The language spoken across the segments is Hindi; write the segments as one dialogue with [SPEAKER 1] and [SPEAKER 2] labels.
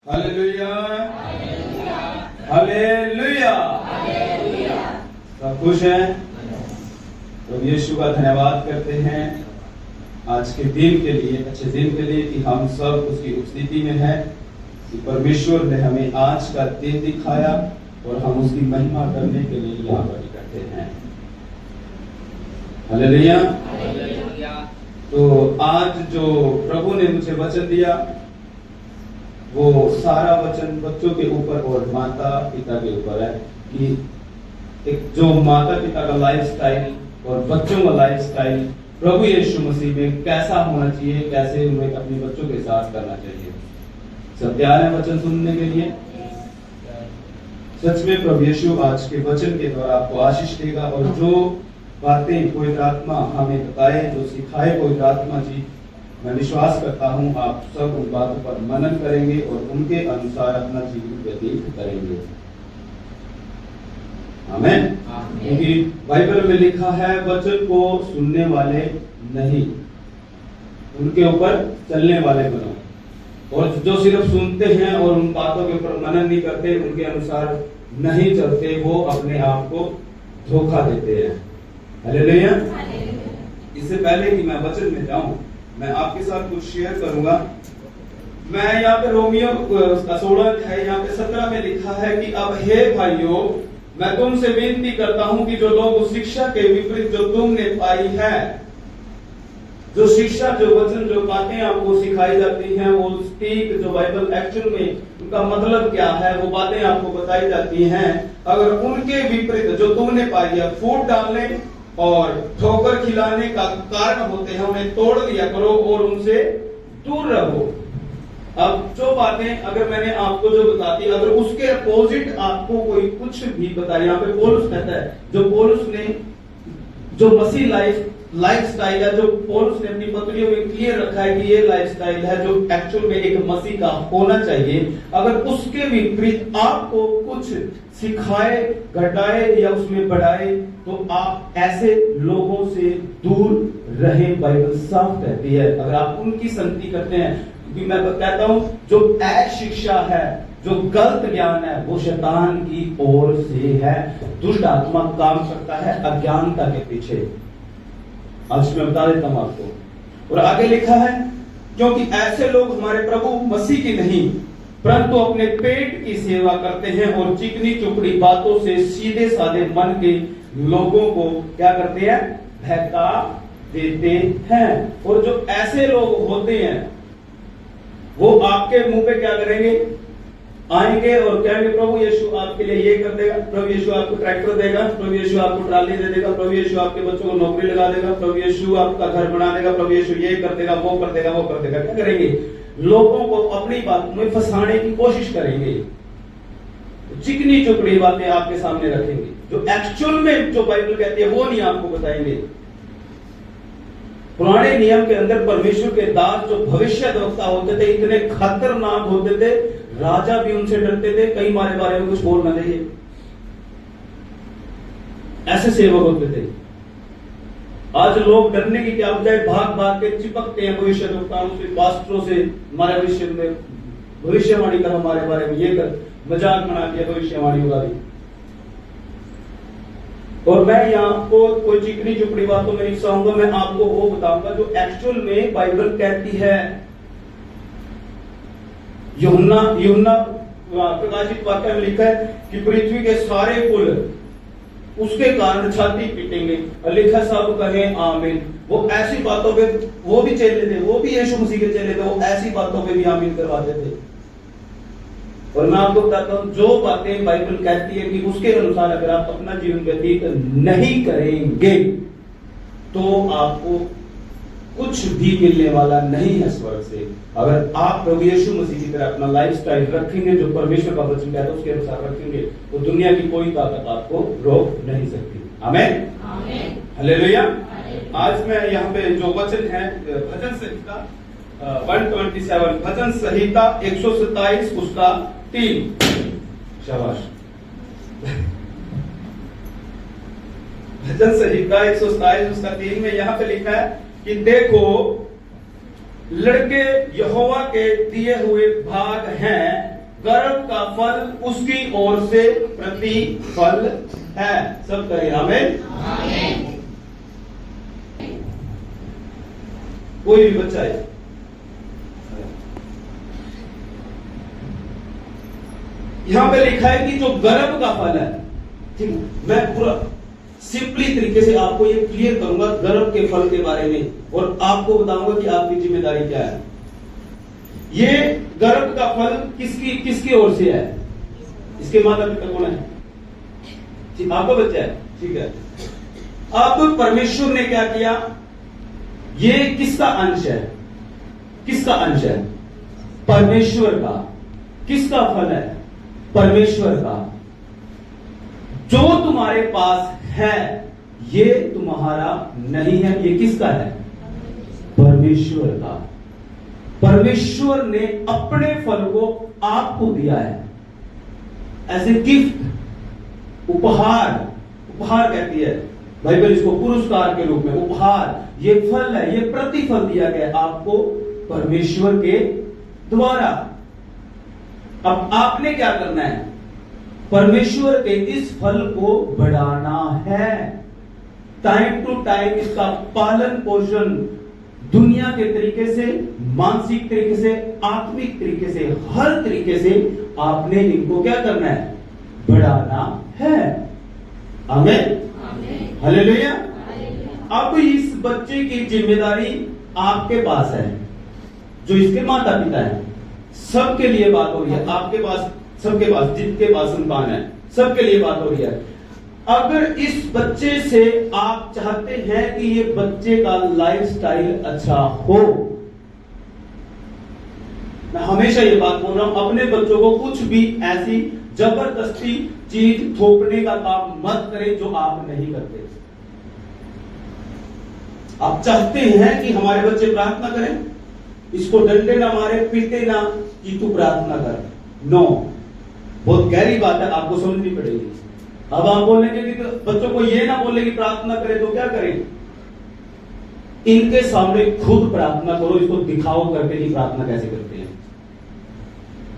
[SPEAKER 1] Hallelujah, hallelujah. सब खुश हैं? प्रभु यीशु का धन्यवाद करते हैं आज के दिन के लिए, अच्छे दिन के लिए कि हम सब उसकी उपस्थिति में हैं, कि परमेश्वर ने हमें आज का दिन दिखाया और हम उसकी महिमा करने के लिए यहाँ पर इकट्ठे हैं। हालेलुया। तो आज जो प्रभु ने मुझे वचन दिया वो सारा वचन बच्चों के ऊपर और माता पिता के ऊपर है कि एक जो माता पिता का लाइफस्टाइल और बच्चों का लाइफस्टाइल प्रभु यीशु मसीह में कैसा होना चाहिए, कैसे उन्हें अपने बच्चों के साथ करना चाहिए। सब तैयार है वचन सुनने के लिए? सच में प्रभु यीशु आज के वचन के द्वारा आपको आशीष देगा और जो बातें पवित्र आत्मा हमें बताए, जो सिखाए पवित्र आत्मा जी, मैं विश्वास करता हूं आप सब उन बातों पर मनन करेंगे और उनके अनुसार अपना जीवन व्यतीत करेंगे। आमीन। क्योंकि बाइबल में लिखा है वचन को सुनने वाले नहीं, उनके ऊपर चलने वाले बनो। और जो सिर्फ सुनते हैं और उन बातों के ऊपर मनन नहीं करते, उनके अनुसार नहीं चलते, वो अपने आप को धोखा देते हैं। हालेलुया। इससे पहले कि मैं वचन में जाऊं, मैं आपके साथ कुछ शेयर करूंगा। मैं यहाँ पे रोमियो 16 है, यहाँ पे 17 में लिखा है कि अब हे भाइयों, मैं तुमसे विनती करता हूं कि जो लोग उस शिक्षा के विपरीत जो तुमने पाई है, जो शिक्षा, जो वचन, जो बातें आपको सिखाई जाती हैं, वो ठीक जो बाइबल एक्चुअल में उनका मतलब क्या है, वो बातें आपको बताई जाती हैं, अगर उनके विपरीत जो तुमने पाई है, फूट डालने और ठोकर खिलाने का कारण होते हैं, उन्हें तोड़ दिया करो और उनसे दूर रहो। अब जो बातें अगर मैंने आपको जो बताती, अगर उसके अपोजिट आपको कोई कुछ भी बताया, यहाँ पे पौलुस कहता है, जो पौलुस ने जो मसीह लाइफ स्टाइल है, जो पौलुस ने अपनी पत्रियों में क्लियर रखा है कि ये लाइफ स्टाइल है जो एक्चुअल में एक मसीह का होना चाहिए, अगर उसके विपरीत आपको कुछ सिखाए, घटाए या उसमें बढ़ाए, तो आप ऐसे लोगों से दूर रहें। बाइबल साफ कहती है अगर आप उनकी संगति करते हैं, क्योंकि मैं कहता हूं जो शिक्षा है, जो गलत ज्ञान है, वो शैतान की ओर से है। दुष्ट आत्मा काम करता है अज्ञानता के पीछे। आज मैं बता देता हूं आपको। और आगे लिखा है, क्योंकि ऐसे लोग हमारे प्रभु मसीह की नहीं परंतु अपने पेट की सेवा करते हैं और चिकनी चुपड़ी बातों से सीधे साधे मन के लोगों को क्या करते हैं? बहका देते हैं। और जो ऐसे लोग होते हैं वो आपके मुंह पे क्या करेंगे? आएंगे और कहेंगे प्रभु यीशु आपके लिए ये कर देगा, प्रभु यीशु आपको ट्रैक्टर देगा, प्रभु यीशु आपको ट्राली दे देगा, प्रभु यीशु आपके बच्चों को नौकरी लगा देगा, प्रभु यीशु आपका घर बना देगा, प्रभु यीशु ये कर देगा, वो कर देगा, वो कर देगा। क्या करेंगे? लोगों को अपनी बात में फंसाने की कोशिश करेंगे, चिकनी चुपड़ी बातें आपके सामने रखेंगे, जो एक्चुअल में जो बाइबल कहती है वो नहीं आपको बताएंगे। पुराने नियम के अंदर परमेश्वर के दास जो भविष्यद्वक्ता होते थे, इतने खतरनाक होते थे, राजा भी उनसे डरते थे, कहीं हमारे बारे में कुछ बोल ना देंगे, ऐसे सेवक होते थे। आज लोग डरने की क्या बजाय भाग भाग के चिपकते हैं भविष्यद्वक्ताओं से, पास्टरों से, हमारे भविष्य में भविष्यवाणी कर, हमारे बारे में ये कर, मजाक बना दिया भविष्यवाणी का भी। और मैं यहाँ आपको कोई चिकनी चुपड़ी बातों में नहीं चाहूंगा, मैं आपको वो बताऊंगा जो एक्चुअल में बाइबल कहती है। यूहन्ना प्रकाशित वाक्य में लिखा है कि पृथ्वी के सारे कुल उसके कारण छाती पीटेंगे, और लिखा सब कहें आमीन। वो ऐसी बातों पे, वो भी चेले थे, वो भी यीशु मसीह के चेले थे, वो ऐसी बातों पे भी आमीन करवाते थे। और मैं आपको बताता हूं जो बातें बाइबल कहती है कि उसके अनुसार अगर आप अपना जीवन व्यतीत नहीं करेंगे तो आपको कुछ भी मिलने वाला नहीं है स्वर्ग से। अगर आप प्रभु यीशु मसीह की तरह अपना लाइफस्टाइल रखेंगे, जो परमेश्वर का वचन कहता है उसके अनुसार रखेंगे, तो दुनिया की कोई ताकत आपको रोक नहीं सकती। आमीन, हालेलुया। आज मैं यहाँ पे जो वचन है भजन संहिता 127, भजन संहिता 127 उसका 3। शाबाश। भजन संहिता 127 उसका 3 में यहाँ पे लिखा है कि देखो लड़के यहोवा के दिए हुए भाग हैं, गर्भ का फल उसकी ओर से प्रतिफल है। सब करें आमीन। कोई भी बच्चा है, यहां पे लिखा है कि जो गर्भ का फल है, ठीक है, मैं पूरा सिंपली तरीके से आपको ये क्लियर करूंगा गर्भ के फल के बारे में, और आपको बताऊंगा कि आपकी जिम्मेदारी क्या है। ये गर्भ का फल किसकी ओर से है? इसके माता पिता कौन है? ठीक, आपका बच्चा है, ठीक है। अब परमेश्वर ने क्या किया? ये किसका अंश है? किसका अंश है? परमेश्वर का। किसका फल है? परमेश्वर का। जो तुम्हारे पास है ये तुम्हारा नहीं है, ये किसका है? परमेश्वर का। परमेश्वर ने अपने फल को आपको दिया है एज ए गिफ्ट, उपहार। उपहार कहती है बाइबल इसको, पुरस्कार के रूप में उपहार। ये फल है, ये प्रतिफल दिया गया आपको परमेश्वर के द्वारा। अब आपने क्या करना है? परमेश्वर के इस फल को बढ़ाना है। टाइम टू टाइम इसका पालन पोषण दुनिया के तरीके से, मानसिक तरीके से, आत्मिक तरीके से, हर तरीके से आपने इनको क्या करना है? बढ़ाना है। आमीन, हालेलुया। अब इस बच्चे की जिम्मेदारी आपके पास है, जो इसके माता पिता है। सबके लिए बात हो रही है, आपके पास, सबके पास, जिनके पास संतान है, सबके लिए बात हो रही है। अगर इस बच्चे से आप चाहते हैं कि ये बच्चे का लाइफस्टाइल अच्छा हो, मैं हमेशा ये बात बोल रहा हूं, अपने बच्चों को कुछ भी ऐसी जबरदस्ती चीज थोपने का काम मत करें जो आप नहीं करते। आप चाहते हैं कि हमारे बच्चे प्रार्थना करें, इसको डंडे ना मारे, पीटे ना कि तू प्रार्थना कर। नो, बहुत गहरी बात है, आपको समझनी पड़ेगी। अब आप बोलेंगे कि तो बच्चों को ये ना बोले कि प्रार्थना करें, तो क्या करें? इनके सामने खुद प्रार्थना करो, इसको दिखाओ करके कि प्रार्थना कैसे करते हैं।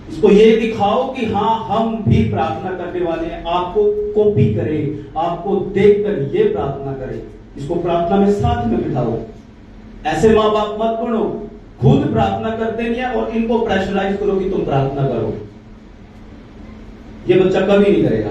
[SPEAKER 1] इसको ये दिखाओ कि हाँ हम भी प्रार्थना करने वाले हैं। आपको कॉपी करे, आपको देखकर ये प्रार्थना करे, इसको प्रार्थना में साथ में बिठाओ। ऐसे माँ बाप मत बनो, खुद प्रार्थना करते नहीं है और इनको प्रेशराइज करो कि तुम प्रार्थना करो। ये बच्चा कभी नहीं करेगा।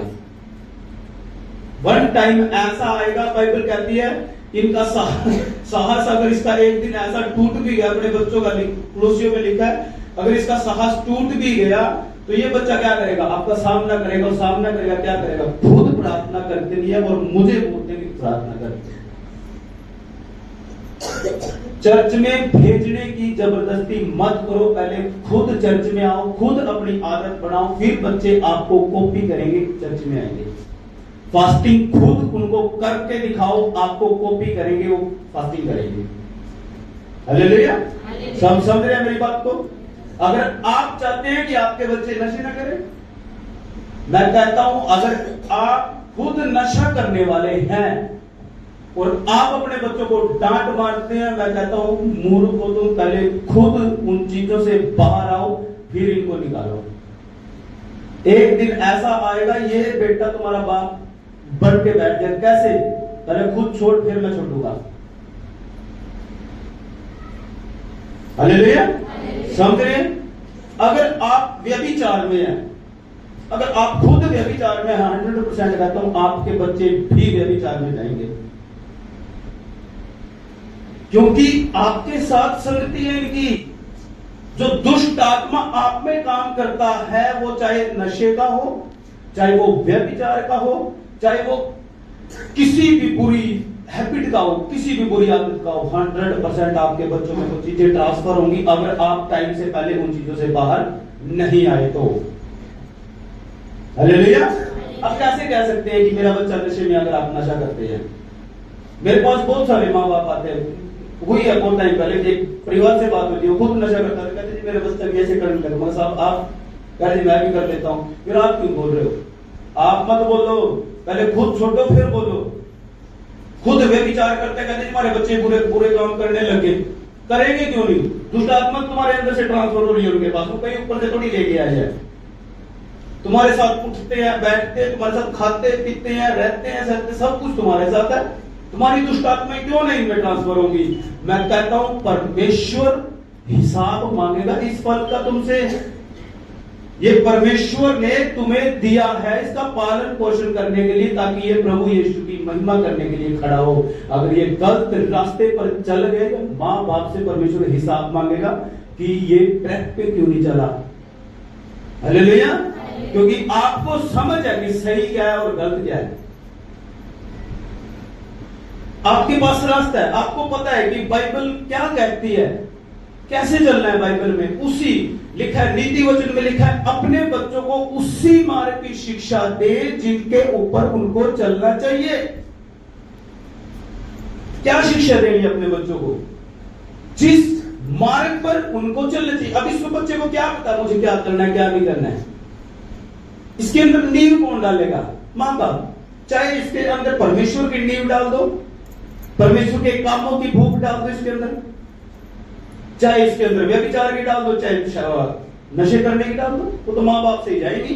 [SPEAKER 1] वन टाइम ऐसा आएगा, बाइबल कहती है इनका साहस अगर इसका एक दिन ऐसा टूट भी गया, अपने बच्चों का कुलुस्सियों में लिखा है, अगर इसका साहस टूट भी गया तो ये बच्चा क्या करेगा? आपका सामना करेगा, और सामना करेगा क्या करेगा? खुद प्रार्थना करते नहीं है और मुझे बोलते हैं कि प्रार्थना करते। चर्च में भेजने की जबरदस्ती मत करो, पहले खुद चर्च में आओ, खुद अपनी आदत बनाओ, फिर बच्चे आपको कॉपी करेंगे, चर्च में आएंगे। फास्टिंग खुद उनको करके दिखाओ, आपको कॉपी करेंगे, वो फास्टिंग करेंगे। हालेलुया। सब समझ रहे हैं मेरी बात को? अगर आप चाहते हैं कि आपके बच्चे नशे ना करें, मैं कहता हूं अगर आप खुद नशा करने वाले हैं और आप अपने बच्चों को डांट मारते हैं, मैं कहता हूं मूर्ख को तुम पहले खुद उन चीजों से बाहर आओ, फिर इनको निकालो। एक दिन ऐसा आएगा, ये बेटा तुम्हारा बाप बढ़ के बैठ जाए। कैसे? पहले खुद छोड़, फिर मैं छोड़ूंगा। हालेलुया। समझ रहे हैं? अगर आप व्यभिचार में हैं, अगर आप खुद व्यभिचार में 100% कहता हूं आपके बच्चे भी व्यभिचार में जाएंगे, क्योंकि आपके साथ संगति है इनकी। जो दुष्ट आत्मा आप में काम करता है, वो चाहे नशे का हो, चाहे वो व्यभिचार का हो, चाहे वो किसी भी बुरी हैबिट का हो, किसी भी बुरी आदत का हो, 100% आपके बच्चों में कुछ चीजें ट्रांसफर होंगी अगर आप टाइम से पहले उन चीजों से बाहर नहीं आए तो। हालेलुया। अब कैसे कह सकते हैं कि मेरा बच्चा नशे में, अगर आप नशा करते हैं? मेरे पास बहुत सारे माँ बाप आते हैं, हुई है बहुत टाइम पहले, एक परिवार से बात होती है, खुद नशा करता है, कहते जी मेरे बच्चा भी ऐसे करने लगा। मगर साहब आप कहते मैं भी कर लेता हूं, फिर आप क्यों बोल रहे हो? आप मत बोलो, पहले खुद छोड़ो फिर बोलो। खुद वे विचार करते कहते हमारे बच्चे बुरे बुरे काम करने लगे, करेंगे क्यों नहीं? दुष्ट आत्मा तुम्हारे अंदर से ट्रांसफर हो रही है उनके पास, वो कहीं ऊपर से थोड़ी लेके आ जाए। तुम्हारे साथ उठते हैं, बैठते हैं, तुम्हारे साथ खाते पीते हैं, रहते हैं, सहते, सब कुछ तुम्हारे साथ है। तुम्हारी दुष्ट आत्माएं क्यों नहीं इनमें ट्रांसफर होगी? मैं कहता हूं परमेश्वर हिसाब मांगेगा इस फल का तुमसे। ये परमेश्वर ने तुम्हें दिया है इसका पालन पोषण करने के लिए, ताकि ये प्रभु यीशु की महिमा करने के लिए खड़ा हो। अगर ये गलत रास्ते पर चल गए, माँ बाप से परमेश्वर हिसाब मांगेगा कि ये ट्रैक पे क्यों नहीं चला। हालेलुया। क्योंकि आपको समझ है कि सही क्या है और गलत क्या है। आपके पास रास्ता है, आपको पता है कि बाइबल क्या कहती है, कैसे चलना है बाइबल में। उसी लिखा है, नीति वचन में लिखा है, अपने बच्चों को उसी मार्ग की शिक्षा दे जिनके ऊपर उनको चलना चाहिए। क्या शिक्षा देनी है अपने बच्चों को? जिस मार्ग पर उनको चलना चाहिए। अब इस बच्चे को क्या पता मुझे क्या करना है क्या नहीं करना है? इसके अंदर नींव कौन डालेगा? मां बाप। चाहे इसके अंदर परमेश्वर की नींव डाल दो, परमेश्वर के कामों की भूख डाल दो इसके अंदर, चाहे इसके अंदर व्यभिचार की डाल दो, चाहे नशे करने की डाल दो, वो तो मां बाप से ही जाएगी।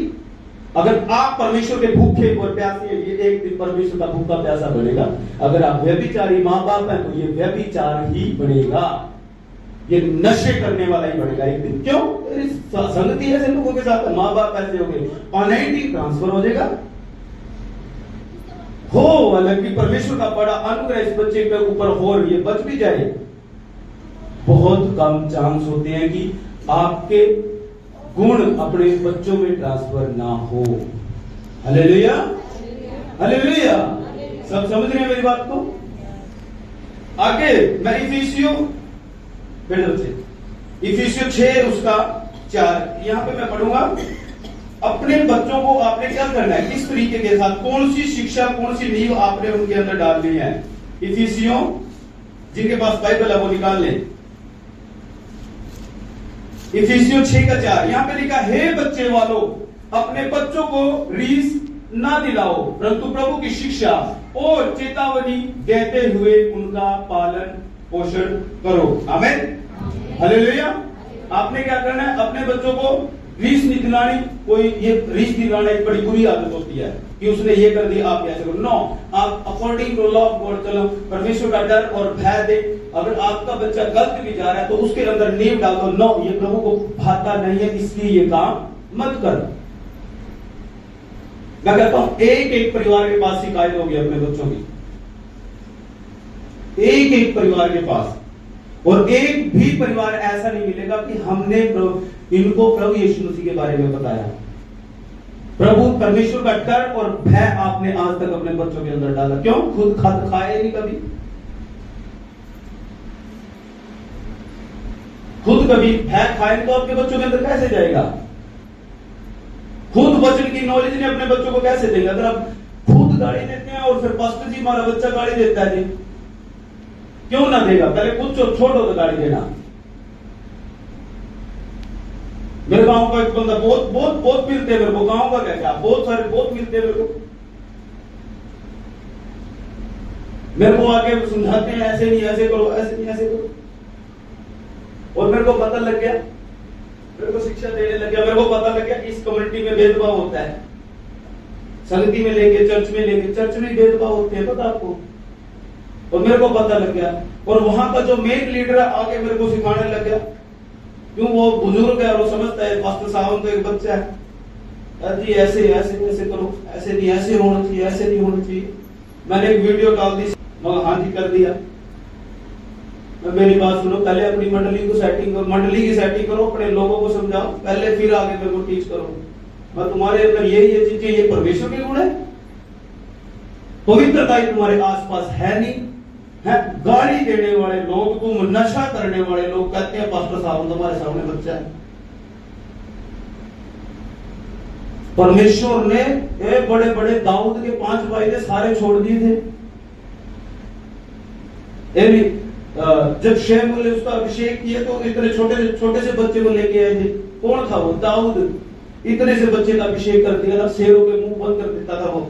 [SPEAKER 1] अगर आप परमेश्वर के भूखे और प्यासे हैं, ये एक दिन परमेश्वर का भूखा प्यासा बनेगा। अगर आप व्यभिचारी मां बाप हैं तो ये व्यभिचार ही बनेगा, ये नशे करने वाला ही बनेगा एक दिन। क्यों? संगति ऐसे लोगों के साथ, मां बाप ऐसे हो गए, अनैतिक ट्रांसफर हो जाएगा। हो हालांकि परमेश्वर का बड़ा अनुग्रह इस बच्चे के ऊपर हो और ये बच भी जाए, बहुत कम चांस होते हैं कि आपके गुण अपने बच्चों में ट्रांसफर ना हो। Hallelujah, hallelujah. सब समझ रहे हैं मेरी बात को? आगे मैं इफिसियों 6 उसका 4 यहां पे मैं पढ़ूंगा। अपने बच्चों को आपने क्या करना है, किस तरीके के साथ, कौन सी शिक्षा, कौन सी नींव आपने उनके अंदर डालनी है। इफिसियों, जिनके पास बाइबल है वो निकाल लें। इफिसियों 6:4 यहां पे लिखा, हे बच्चे वालों, अपने बच्चों को रीस ना दिलाओ, परंतु प्रभु की शिक्षा और चेतावनी देते हुए उनका पालन पोषण करो। आमीन, हालेलुया। आपने क्या करना है, अपने बच्चों को रीस नहीं दिलानी। कोई ये रीस दिलाना एक बड़ी बुरी आदत होती है कि उसने ये कर दिया आप कैसे करो। नो, आप according to law of God चलो, परमेश्वर का डर और भय दे। अगर आपका बच्चा गलत भी जा रहा है तो उसके अंदर नींव डाल दो, नो ये प्रभु को भाता नहीं है इसलिए ये काम मत कर। मैं कहता हूं एक परिवार के पास शिकायत होगी अपने बच्चों की, एक परिवार के पास, और एक भी परिवार ऐसा नहीं मिलेगा कि हमने इनको प्रभु यीशु मसीह के बारे में बताया। प्रभु परमेश्वर का डर और भय आपने आज तक अपने बच्चों के अंदर डाला। क्यों? खुद खाए नहीं कभी, खुद कभी भय खाए तो आपके बच्चों के अंदर कैसे जाएगा? खुद वचन की नॉलेज ने अपने बच्चों को कैसे देगा? अगर आप खुद गाड़ी देते हैं और फिर पास्टर जी हमारा बच्चा गाड़ी देता है जी, क्यों ना देगा? पहले खुद छोड़ो तो गाड़ी देना। मेरे गांव का एक बंदा बहुत मिलते हैं मेरे को, गांव का क्या बहुत सारे बहुत मिलते हैं मेरे को आके समझाते हैं, ऐसे नहीं ऐसे करो, ऐसे नहीं ऐसे करो। और मेरे को पता लग गया, मेरे को शिक्षा देने लग गया, मेरे को पता लग गया इस कम्युनिटी में भेदभाव होता है, संगति में लेके चर्च में भेदभाव होते हैं, पता आपको? और मेरे को पता लग गया, और वहां का जो मेन लीडर है आगे मेरे को सिखाने लग गया। क्यों? वो बुजुर्ग है और वो समझता है पास्टर साहब तो एक बच्चा है जी, ऐसे ऐसे ऐसे करो, ऐसे नहीं ऐसे होना चाहिए, ऐसे नहीं होना चाहिए। मैंने एक वीडियो डाल दी, मगर हाँ जी कर दिया। मेरी बात सुनो, पहले अपनी मंडली को सेटिंग करो, मंडली की सेटिंग करो, अपने लोगों को समझाओ पहले, फिर आगे मेरे को टीच करो। मैं तुम्हारे अंदर ये चीजें, ये परमेश्वर के गुण है, पवित्रता ही तुम्हारे आसपास है नहीं है। गाली देने वाले लोग, तुम नशा करने वाले लोग कहते हैं पास्टर साहब तुम्हारे सामने बच्चा है। परमेश्वर ने बड़े बड़े दाऊद के 5 भाई थे, सारे छोड़ दिए थे। जब शमूएल ने उसका अभिषेक किया तो इतने छोटे से बच्चे को लेके आए थे। कौन था वो? दाऊद। इतने से बच्चे का अभिषेक कर दिया था, शेरों के मुंह बंद कर देता था वो।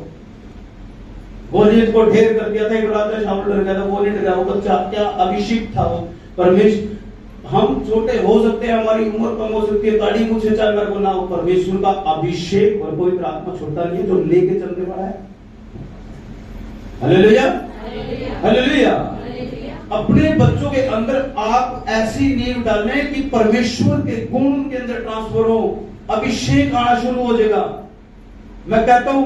[SPEAKER 1] गोलियत को ढेर कर दिया था, एक राजा शाऊल डर गया था, वो नहीं डरा। वो बच्चा क्या अभिषेक था वो। परमेश्वर हम छोटे हो सकते हैं, हमारी उम्र कम हो सकती है, दाढ़ी मूंछ है, चाहे मेरे को ना हो, परमेश्वर का अभिषेक और पवित्र आत्मा छोटा नहीं है जो लेके चलने वाला है। Hallelujah, hallelujah. अपने बच्चों के अंदर आप ऐसी नींव डालें कि परमेश्वर के गुण उनके अंदर ट्रांसफर हो, अभिषेक आना शुरू हो जाएगा। मैं कहता हूं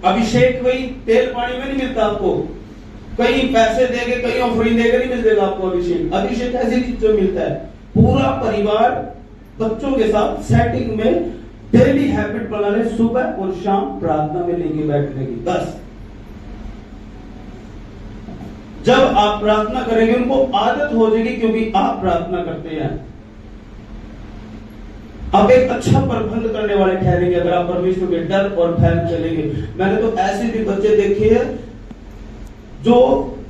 [SPEAKER 1] अभिषेक वही तेल पानी में नहीं मिलता आपको, कहीं पैसे देके कहीं ऑफरिंग देके नहीं मिलेगा आपको अभिषेक। अभिषेक ऐसी चीज जो मिलता है पूरा परिवार बच्चों के साथ सेटिंग में डेली हैबिट बना ले, सुबह और शाम प्रार्थना में लेके बैठने की। बस जब आप प्रार्थना करेंगे उनको आदत हो जाएगी, क्योंकि आप प्रार्थना करते हैं। आप एक अच्छा प्रबंध करने वाले ठहरेंगे अगर आप परमेश्वर के डर और भय में चलेंगे। मैंने तो ऐसे भी बच्चे देखे हैं जो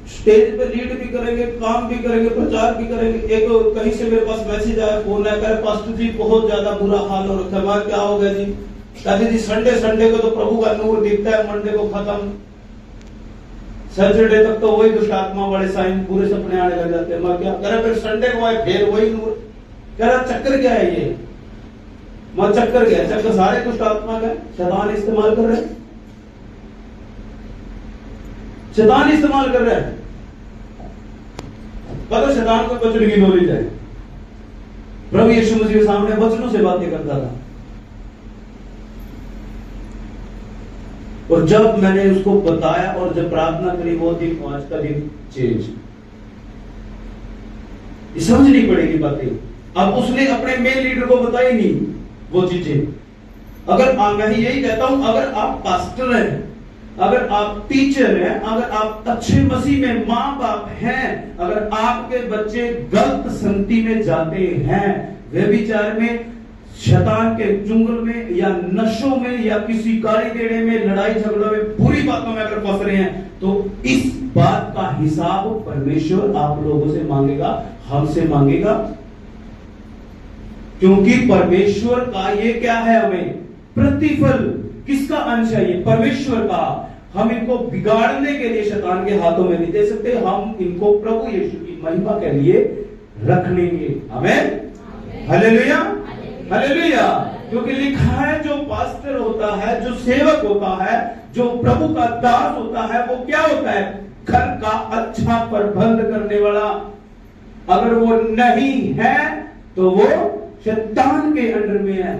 [SPEAKER 1] स्टेज पे लीड भी करेंगे, काम भी करेंगे, प्रचार भी करेंगे। एक कहीं से मेरे पास मैसेज आया, फोन आया, कह पास्टर जी बहुत ज्यादा बुरा हाल हो रखा है। क्या हो गया जी? कहते जी संडे को तो प्रभु का नूर दिखता है, मंडे को खत्म, सैटरडे तक तो वही दुष्ट आत्मा वाले साइन पूरे सपने आने लग जाते हैं। मैं क्या कह रहा, फिर संडे को आए फिर वही नूर। कह रहा चक्कर क्या है ये? मैं चक्कर क्या है? चक्कर सारे दुष्ट आत्मा का शैतान इस्तेमाल कर रहे हैं, शैतान इस्तेमाल कर रहे हैं। पता शैतान को वचन की नॉलेज है। प्रभु यीशु मसीह के सामने वचनों से बातें करता था, और जब मैंने उसको बताया और जब प्रार्थना करी वो दिन आज का दिन चेंज। समझनी पड़ेगी बातें। अब उसने अपने मेन लीडर को बताई नहीं वो चीजें। अगर मैं यही कहता हूं, अगर आप पास्टर हैं, अगर आप टीचर हैं, अगर आप अच्छे मसीह में मां बाप हैं, अगर आपके बच्चे गलत संगति में जाते हैं, व्यभिचार में, शैतान के चुंगल में या नशों में या किसी गाली देने में, लड़ाई झगड़ों में, बुरी बातों में अगर फंस रहे हैं, तो इस बात का हिसाब परमेश्वर आप लोगों से मांगेगा, हमसे मांगेगा। क्योंकि परमेश्वर का ये क्या है, हमें प्रतिफल किसका अंश है? ये परमेश्वर का। हम इनको बिगाड़ने के लिए शैतान के हाथों में नहीं दे सकते, हम इनको प्रभु यीशु की महिमा के लिए रख लेंगे। आमीन, हालेलुया, हालेलुया। क्योंकि लिखा है जो पास्टर होता है, जो सेवक होता है, जो प्रभु का दास होता है, वो क्या होता है? घर का अच्छा प्रबंध करने वाला। अगर वो नहीं है तो वो शैतान के अंडर में है।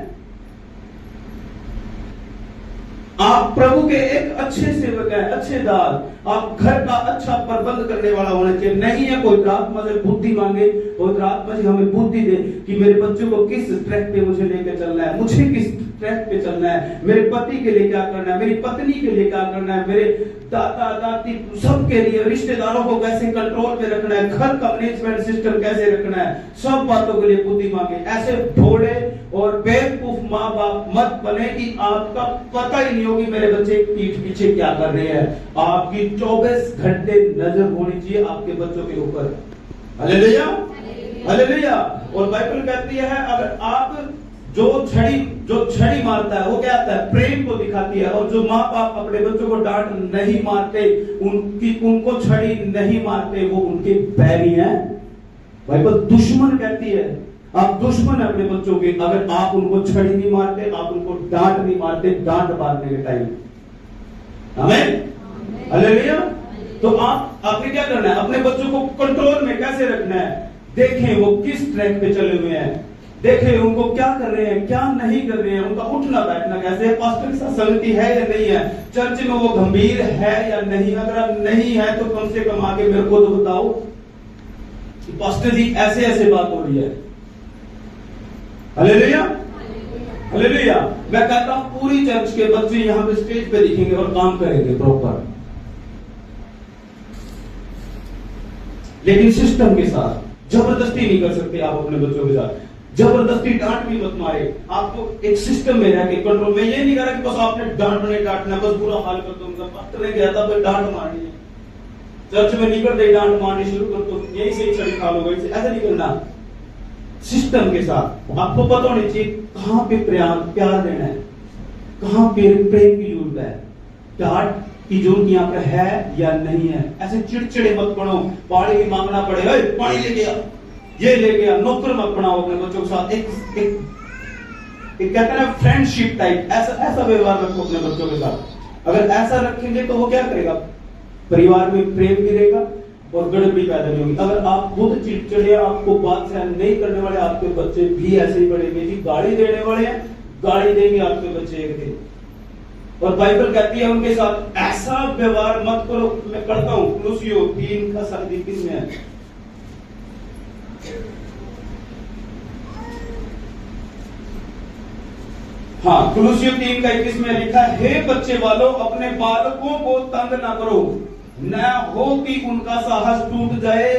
[SPEAKER 1] आप प्रभु के एक अच्छे सेवक हैं, अच्छे दास। आप घर का अच्छा प्रबंध करने वाला होना चाहिए। नहीं है पवित्र आत्मा से बुद्धि मांगे, पवित्र आत्मा जी हमें बुद्धि दे कि मेरे बच्चों को किस ट्रैक पे मुझे लेकर चलना है, मुझे किस ट्रैक पे चलना है, मेरे पति के लिए क्या करना है, मेरी पत्नी के लिए क्या करना है, मेरे दादा दादी सबके लिए, रिश्तेदारों को कैसे कंट्रोल में रखना है, घर का मैनेजमेंट सिस्टम कैसे रखना है, सब बातों के लिए बुद्धि मांगे। ऐसे भोले और बेवकूफ माँ बाप मत बने कि आपका पता ही नहीं होगी मेरे बच्चे पीठ पीछे क्या कर रहे हैं। आपकी 24 घंटे नजर होनी चाहिए आपके बच्चों के ऊपर। Hallelujah, hallelujah. और बाइबल कहती है अगर आप जो छड़ी मारता है वो क्या आता है? प्रेम को दिखाती है। और जो माँ बाप अपने बच्चों को डांट नहीं मारते, उनको छड़ी नहीं मारते, वो उनके बैरी हैं। बाइबल दुश्मन कहती है आप दुश्मन है अपने बच्चों के, अगर आप उनको छड़ी नहीं मारते, आप उनको डांट नहीं मारते, डांट मारने के टाइम। आमीन, हालेलुया। तो आपने क्या करना है? अपने बच्चों को कंट्रोल में कैसे रखना है? देखें वो किस ट्रैक पे चले हुए हैं, देखें उनको क्या कर रहे हैं, क्या नहीं कर रहे हैं, उनका उठना बैठना कैसे है, पास्टर के साथ संगति है या नहीं है, चर्च में वो गंभीर है या नहीं। अगर नहीं है तो कम से कम आगे मेरे को तो बताओ कि पास्टर जी ऐसे ऐसे बात हो रही है। Hallelujah, hallelujah. मैं कहता हूं पूरी चर्च के बच्चे यहां पे स्टेज पे दिखेंगे और काम करेंगे प्रॉपर, लेकिन सिस्टम के साथ। जबरदस्ती नहीं कर सकते आप अपने बच्चों के साथ, जबरदस्ती डांट भी मत मारे। आपको एक सिस्टम में रह के कंट्रोल में। ये नहीं कह रहा कि बस आपने डांटने डांटना, बस बुरा हाल कर दो। पास्टर ने गया था भाई डांट मारनी है, चर्च में निकल गई डांट मारनी शुरू कर दो, यही से छड़ी खा लो, ऐसा नहीं करना। सिस्टम के साथ आपको पता होना चाहिए कहां पे प्यार देना है, कहां पे प्रेम की जरूरत है, डांट की जरूरत यहाँ पे है या नहीं है। ऐसे चिड़चिड़े मत बनो, पानी भी मांगना पड़ेगा, पानी लेके आ, ये ले गया, नौकर मत बनाओ अपने बच्चों के साथ। एक कहते हैं ना फ्रेंडशिप टाइप, ऐसा व्यवहार रखो अपने बच्चों के साथ। अगर ऐसा रखेंगे तो वो क्या करेगा, परिवार में प्रेम गिरेगा और गड़बड़ी पैदा नहीं होगी। अगर आप खुद चिड़चिड़े, आपको बात सहन नहीं करने वाले, आपके बच्चे भी ऐसे ही बढ़ेंगे जी। गाड़ी देने वाले हैं, गाड़ी देंगे आपके बच्चे एक दिन। और बाइबल कहती है उनके साथ ऐसा व्यवहार मत करो। मैं पढ़ता हूं कुलुसियों 3 का 21 में है। हाँ, कुलुसियों 3 का 21 में लिखा है, हे बच्चे वालों अपने बालकों को तंग ना करो, न हो कि उनका साहस टूट जाए।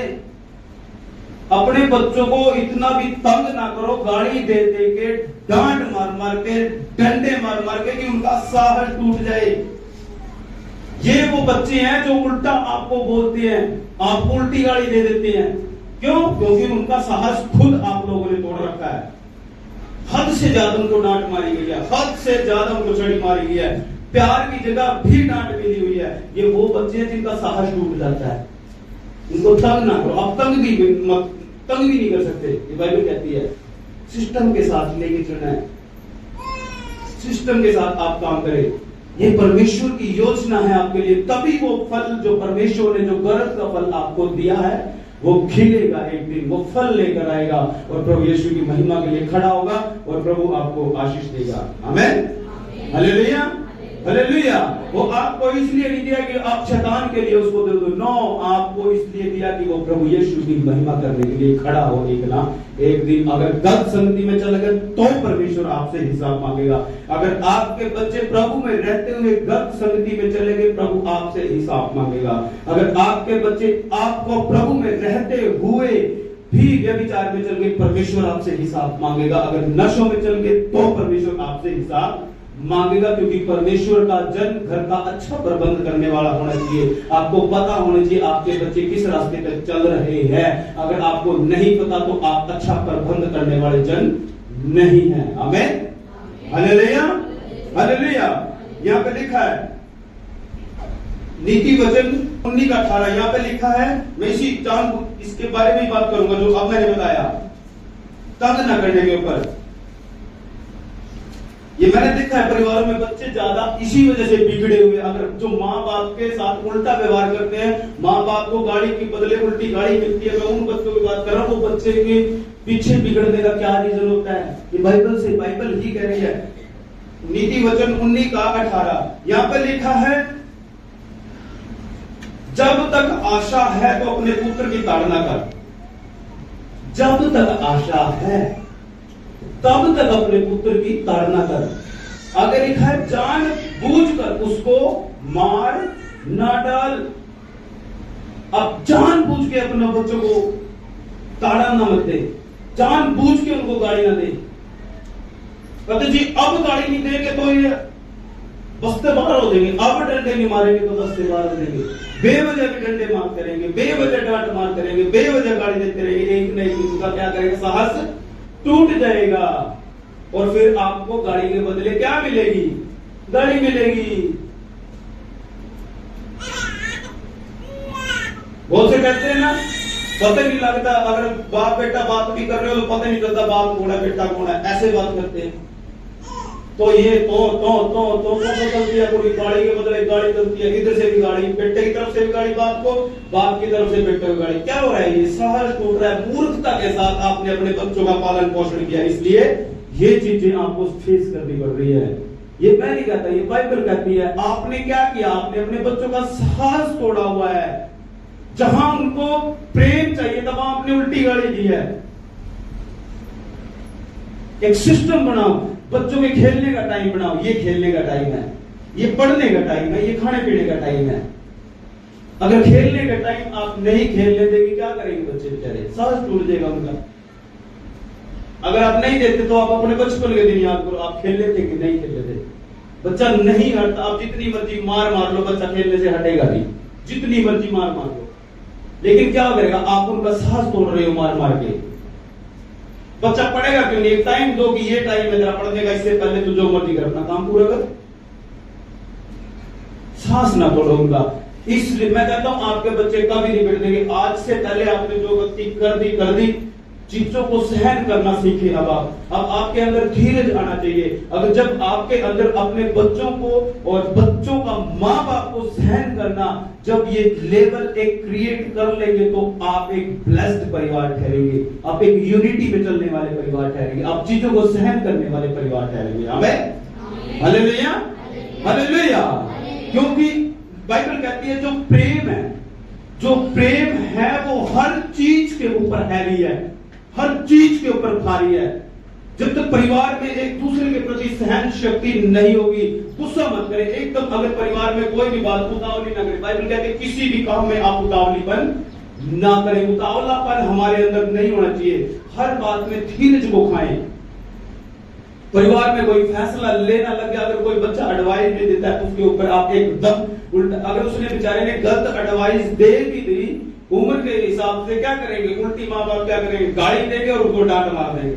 [SPEAKER 1] अपने बच्चों को इतना भी तंग ना करो, गाड़ी दे दे के, डांट मार मार के, डंडे मार मार के, कि उनका साहस टूट जाए। ये वो बच्चे हैं जो उल्टा आपको बोलते हैं, आप उल्टी गाड़ी दे देते हैं। क्यों? क्योंकि उनका साहस खुद आप लोगों ने तोड़ रखा है। हद से ज्यादा उनको डांट मारी गई है, हद से ज्यादा उनको छड़ी मारी गई है, प्यार की जगह भी डांट मिली हुई है। ये वो बच्चे हैं जिनका साहस टूट जाता है। इनको तंग ना करो। आप तंग भी नहीं कर सकते। ये बाइबल कहती है सिस्टम के साथ लेके चलना है, सिस्टम के साथ आप काम करें। ये परमेश्वर की योजना है आपके लिए, तभी वो फल जो परमेश्वर ने जो गरज का फल आपको दिया है वो खिलेगा, एक दिन वो फल लेकर आएगा और प्रभु यीशु की महिमा के लिए खड़ा होगा और प्रभु आपको आशीष देगा। आमीन, हालेलुया, हालेलुया। वो आपको इसलिए नहीं दिया कि आप शैतान के लिए उसको दे दो, नो, आपको इसलिए दिया कि वो प्रभु यीशु की महिमा करने के लिए खड़ा हो एक ना एक दिन। अगर गलत संगति में चले गए तो परमेश्वर आपसे हिसाब मांगेगा। अगर आपके बच्चे प्रभु में रहते हुए गलत संगति में चले गए, प्रभु आपसे हिसाब मांगेगा। अगर आपके बच्चे आपको प्रभु में रहते हुए भी व्यभिचार में चल गए, परमेश्वर आपसे हिसाब मांगेगा। अगर नशों में चल गए तो परमेश्वर आपसे हिसाब मांगेगा, क्योंकि परमेश्वर का जन घर का अच्छा प्रबंध करने वाला होना चाहिए। आपको पता होना चाहिए आपके बच्चे किस रास्ते पर चल रहे हैं। अगर आपको नहीं पता तो आप अच्छा प्रबंध करने वाले जन नहीं हैं। आमीन, हालेलुया, हालेलुया। यहाँ पे लिखा है नीति वचन 19 का 18, यहाँ पे लिखा है, मैं इसके बारे में बात करूंगा जो अब मैंने बताया, तंग न करने के ऊपर। ये मैंने देखा है परिवारों में बच्चे ज्यादा इसी वजह से बिगड़े हुए। अगर जो माँ बाप के साथ उल्टा व्यवहार करते हैं, माँ बाप को गाड़ी के बदले उल्टी गाड़ी मिलती है, मैं उन बच्चों की बात कर रहा हूँ। वो बच्चे के पीछे बिगड़ने का क्या रीजन होता है? ये बाइबल ही कह रही है। नीति वचन 19 का 18 यहाँ पे लिखा है, जब तक आशा है तो अपने पुत्र की ताड़ना कर। जब तक आशा है तब तक अपने पुत्र की ताड़ना कर। अगर लिखा है जान बूझकर उसको मार ना डाल। अब जान बूझ के अपने बच्चों को ताड़ा ना मत दे, जान बूझ के उनको गाड़ी ना दे। कहते जी अब गाड़ी नहीं देंगे तो ये बस्ते बाहर हो जाएंगे, अब डंडे नहीं मारेंगे तो बस्ते बाहर हो जाएंगे। बेवजह भी डंडे मार करेंगे, बेवजह डांट मार करेंगे, बेवजह गाड़ी देते रहेंगे, एक नहीं उनका क्या करेगा, साहस टूट जाएगा। और फिर आपको गाड़ी के बदले क्या मिलेगी? गाड़ी मिलेगी। बहुत से कहते हैं ना, पता नहीं लगता, अगर बाप बेटा बात भी कर रहे हो तो पता नहीं चलता बाप कौन है बेटा कौन है, ऐसे बात करते हैं। तो ये तो चलती है, पूरी गाड़ी के बदले गाड़ी चलती है, इधर से भी गाड़ी, बेटे की तरफ से भी गाड़ी बाप को, बाप की तरफ से बेटे को गाड़ी। क्या हो रहा है? ये साहस टूट रहा है। मूर्खता के साथ आपने अपने बच्चों का पालन पोषण किया, इसलिए ये चीजें आपको फेस करनी पड़ रही है। ये मैं नहीं कहता, ये बाइबल कहती है। आपने क्या किया? आपने अपने बच्चों का साहस तोड़ा हुआ है। जहां उनको प्रेम चाहिए तब आपने उल्टी गाड़ी दी है। एक सिस्टम बनाओ, बच्चों के खेलने का टाइम बनाओ। ये खेलने का टाइम है, ये पढ़ने का टाइम है, ये खाने पीने का टाइम है। अगर खेलने का टाइम आप नहीं खेलने देंगे, क्या करेंगे बच्चे बेचारे? साहस टूट जाएगा उनका। अगर आप नहीं देते तो आप अपने बचपन के दिन याद करो, आप खेल लेते कि नहीं खेल लेते? बच्चा नहीं हटता, आप जितनी मर्जी मार लो, बच्चा खेलने से हटेगा नहीं, जितनी मर्जी मार लो। लेकिन क्या करेगा? आप उनका साहस तोड़ रहे हो मार के। बच्चा पढ़ेगा क्यों नहीं? एक टाइम दो कि ये टाइम है तेरा पढ़ने का, इससे पहले तू जो मर्जी कर, अपना काम पूरा कर। साहस ना तोड़ो उनका। इसलिए मैं कहता हूं आपके बच्चे कभी नहीं बिगड़ेंगे। आज से पहले आपने जो गलती कर दी, चीजों को सहन करना सीखे। अब आपके अंदर धीरज आना चाहिए। अगर जब आपके अंदर अपने बच्चों को और बच्चों का माँ बाप को सहन करना, जब ये लेवल एक क्रिएट कर लेंगे तो आप एक ब्लेस्ड परिवार ठहरेंगे, आप एक यूनिटी में चलने वाले परिवार ठहरेंगे, आप चीजों को सहन करने वाले परिवार ठहरेंगे। आमीन, हालेलुया, हालेलुया। क्योंकि बाइबल कहती है जो प्रेम है वो हर चीज के ऊपर हैवी है, हर चीज के ऊपर भारी है। जब तक परिवार में एक दूसरे के प्रति सहन शक्ति नहीं होगी, गुस्सा मत करें एकदम। अगर परिवार में कोई भी बात उतावली ना करें, बाइबल कहते हैं किसी भी काम में आप उतावलीपन ना करें। उतावलापन हमारे अंदर नहीं होना चाहिए। हर बात में धीरज को खाएं। परिवार में कोई फैसला लेना लग गया, अगर कोई बच्चा एडवाइस भी देता है उसके ऊपर आप एकदम उल्टा, अगर उसने बेचारे ने गलत एडवाइस दे भी दी उम्र के हिसाब से, क्या करेंगे उल्टी माँ बाप क्या करेंगे, गाड़ी देंगे और उसको डांट मार देंगे।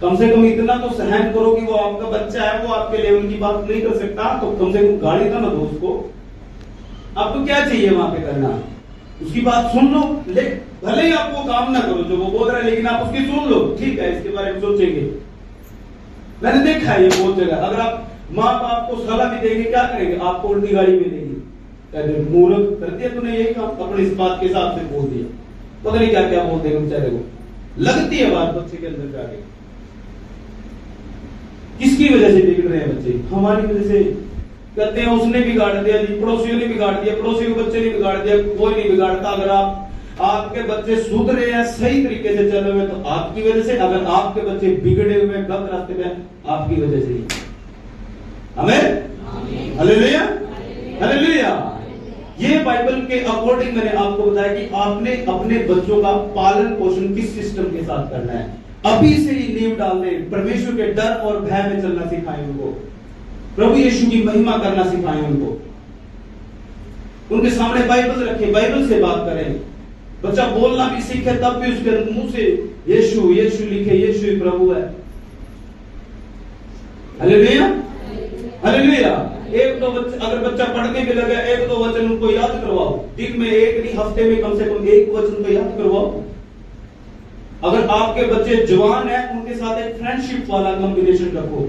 [SPEAKER 1] कम से कम इतना तो सहन करो कि वो आपका बच्चा है, वो आपके लेवल की बात नहीं कर सकता, तो कम से कम गाड़ी तो ना दो उसको। आपको क्या चाहिए वहां पे करना, उसकी बात सुन लो। भले ही आप वो काम ना करो जो वो बोल रहा है, लेकिन आप उसकी सुन लो, ठीक है इसके बारे में सोचेंगे। मैंने देखा है ये बहुत जगह, अगर आप माँ बाप को सलाह भी देंगे क्या करेंगे, आपको उल्टी गाड़ी में देंगे, कहते मूर्ख कर दिया तूने यही काम, अपने इस बात के हिसाब से बोल दिया, पता नहीं क्या क्या बोल देंगे बेचारे को। लगती है बात बच्चे के अंदर जाके। किसकी वजह से बिगड़ रहे हैं बच्चे? हमारी वजह से। कहते हैं उसने बिगाड़ दिया जी, पड़ोसियों ने बिगाड़ दिया, पड़ोसी के बच्चे ने बिगाड़ दिया, कोई नहीं बिगाड़ता। अगर आपके बच्चे सुधरे हैं, सही तरीके से चले हुए, तो आपकी वजह से। अगर आपके बच्चे बिगड़े हुए गलत रास्ते पे, आपकी वजह से ही। आमीन, हालेलुया, हालेलुया। ये बाइबल के अकॉर्डिंग मैंने आपको बताया कि आपने अपने बच्चों का पालन पोषण किस सिस्टम के साथ करना है। अभी से ही नींव डाल दें। परमेश्वर के डर और भय में चलना सिखाएं उनको, प्रभु यीशु की महिमा करना सिखाएं उनको, उनके सामने बाइबल रखें, बाइबल से बात करें। बच्चा बोलना भी सीखे तब भी उसके मुंह से यीशु यीशु लिखे, यीशु ही प्रभु है। Hallelujah, hallelujah. एक दो बच्चे, अगर बच्चा पढ़ने भी लगे, एक दो वचन उनको याद करवाओ। दिन में एक नहीं, हफ्ते में कम से कम एक वचन तो याद करवाओ। अगर आपके बच्चे जवान हैं, उनके साथ एक फ्रेंडशिप वाला कॉम्बिनेशन रखो,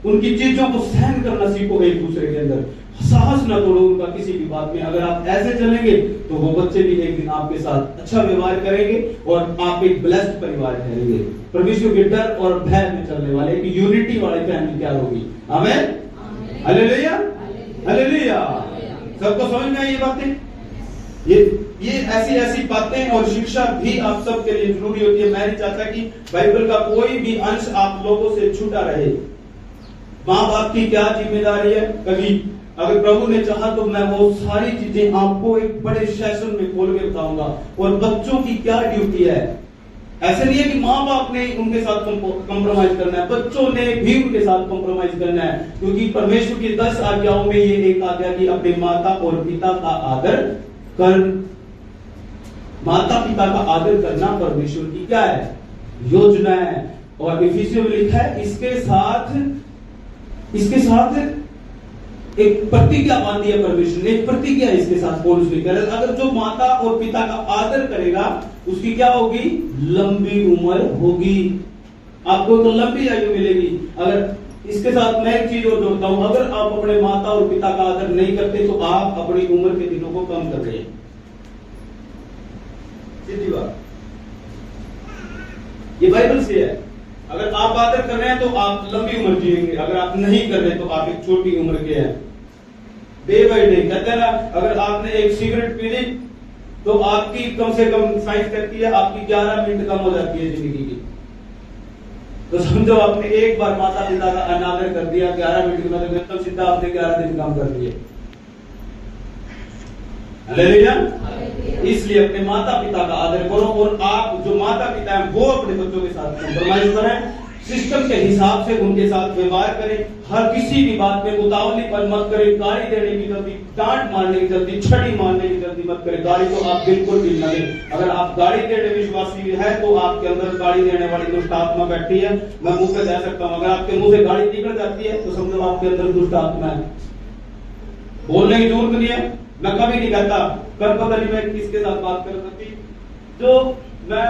[SPEAKER 1] उनकी चीजों को सहन करना सीखो, एक दूसरे के अंदर साहस ना तोड़ो उनका किसी भी बात में। अगर आप ऐसे चलेंगे तो वो बच्चे भी एक दिन आपके साथ अच्छा व्यवहार करेंगे और आप एक ब्लेस्ड परिवार ठहरेंगे। परमेश्वर के डर और भय में चलने वाले एक यूनिटी वाली फैमिली क्या होगी। आमीन, हालेलुया, हालेलुया। सबको समझ में आई ये बातें? ये ऐसी ऐसी बातें और शिक्षा भी आप सबके लिए जरूरी होती है। मैं नहीं चाहता कि बाइबल का कोई भी अंश आप लोगों से छूटा रहे। माँ बाप की क्या जिम्मेदारी है, कभी अगर प्रभु ने चाहा तो मैं वो सारी चीजें आपको एक बड़े सेशन में खोल के बताऊंगा। और बच्चों की क्या ड्यूटी है। ऐसे नहीं है कि माँ बाप ने उनके साथ कॉम्प्रोमाइज करना है, बच्चों ने भी उनके साथ कॉम्प्रोमाइज करना है। क्योंकि परमेश्वर की 10 आज्ञाओं में ये एक आज्ञा कि अपने माता और पिता का आदर कर। माता पिता का आदर करना परमेश्वर की क्या है, योजना है। और इफिसियों में लिखा है इसके साथ एक प्रतिज्ञा बांधी है परमेश्वर ने, एक प्रतिज्ञा इसके साथ पौलुस ने कहा, अगर जो माता और पिता का आदर करेगा उसकी क्या होगी, लंबी उम्र होगी, आपको तो लंबी आयु मिलेगी। अगर इसके साथ मैं एक चीज और जोड़ता हूं, अगर आप अपने माता और पिता का आदर नहीं करते तो आप अपनी उम्र के दिनों को कम कर रहे हैं। सीधी बात, ये बाइबल से है। अगर आप आदर कर रहे हैं तो आप लंबी उम्र जिएंगे, अगर आप नहीं कर रहे तो आप एक छोटी उम्र के हैं। डे बाय डे कहते हैं ना, अगर आपने एक सिगरेट पी ली तो आपकी कम से कम साइंस कहती है आपकी 11 मिनट कम हो जाती है जिंदगी की। तो समझो आपने एक बार माता पिता का अनादर कर दिया, 11 मिनट में मतलब सीधा आपने 11 दिन कम कर दिए। हालेलुया। इसलिए अपने माता पिता का आदर करो, और आप जो माता पिता हैं वो अपने बच्चों के साथ कॉम्प्रोमाइज करें, सिस्टम के हिसाब से उनके साथ व्यवहार करें। हर किसी भी बात में उतावलीपन मत करें, गाली देने की जल्दी, डांट मारने की जल्दी, छड़ी मारने की जल्दी मत करें। गाली तो आप बिल्कुल भी न दें। अगर आप गाली देने विश्वासी है तो आपके अंदर गाली देने वाली दुष्ट आत्मा बैठी है। मैं मुंह पे कह सकता हूं, अगर आपके मुंह से गाली निकल जाती है तो समझो आपके अंदर दुष्ट आत्मा है। बोलने की जरूरत नहीं है, मैं कभी नहीं कहता, कर पता नहीं मैं किसके साथ बात कर सकती। जो मैं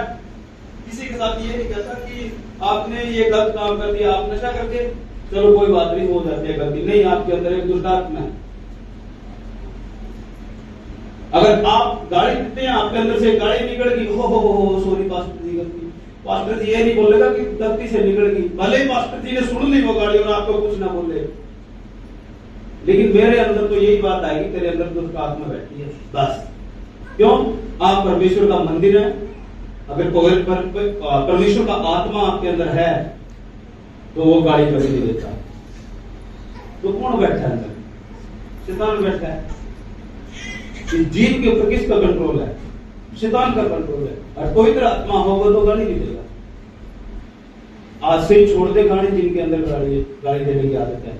[SPEAKER 1] किसी के साथ ये नहीं कहता कि आपने ये गलत काम कर दिया, आप नशा करके चलो कोई बात नहीं, हो जाती है गलती, नहीं, आपके अंदर एक दुष्ट आत्मा है। अगर आप गाड़ी पीते हैं, आपके अंदर से गाड़ी निकल गई, हो सॉरी पास्टर जी, गलती, पास्टर जी ये नहीं बोलेगा कि गलती से निकल गई, भले ही पास्टर जी ने सुन ली वो गाड़ी और आपको कुछ ना बोले, लेकिन मेरे अंदर तो यही बात आएगी, तेरे अंदर दुष्ट आत्मा बैठी है, बस। क्यों? आप परमेश्वर का मंदिर है। अगर कोई परमेश्वर का आत्मा आपके अंदर है तो वो गाड़ी कभी नहीं देता। तो कौन बैठा है अंदर? शैतान बैठा है। इस जीव के ऊपर किसका कंट्रोल है? शैतान का कंट्रोल है। और पवित्र आत्मा होगा तो गाड़ी नहीं देगा। आज से ही छोड़ दे गाड़ी जिनके अंदर गाड़ी देने की आदत है,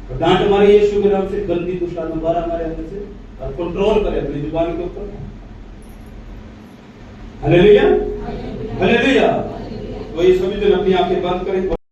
[SPEAKER 1] और डांट हमारे यीशु के नाम से गंदी दुष्ट आत्मा बाहर हमारे अंदर से, और कंट्रोल करे अपनी जुबान के ऊपर। Hallelujah, hallelujah. तो ये सभी जन अपनी आंखें बंद करें।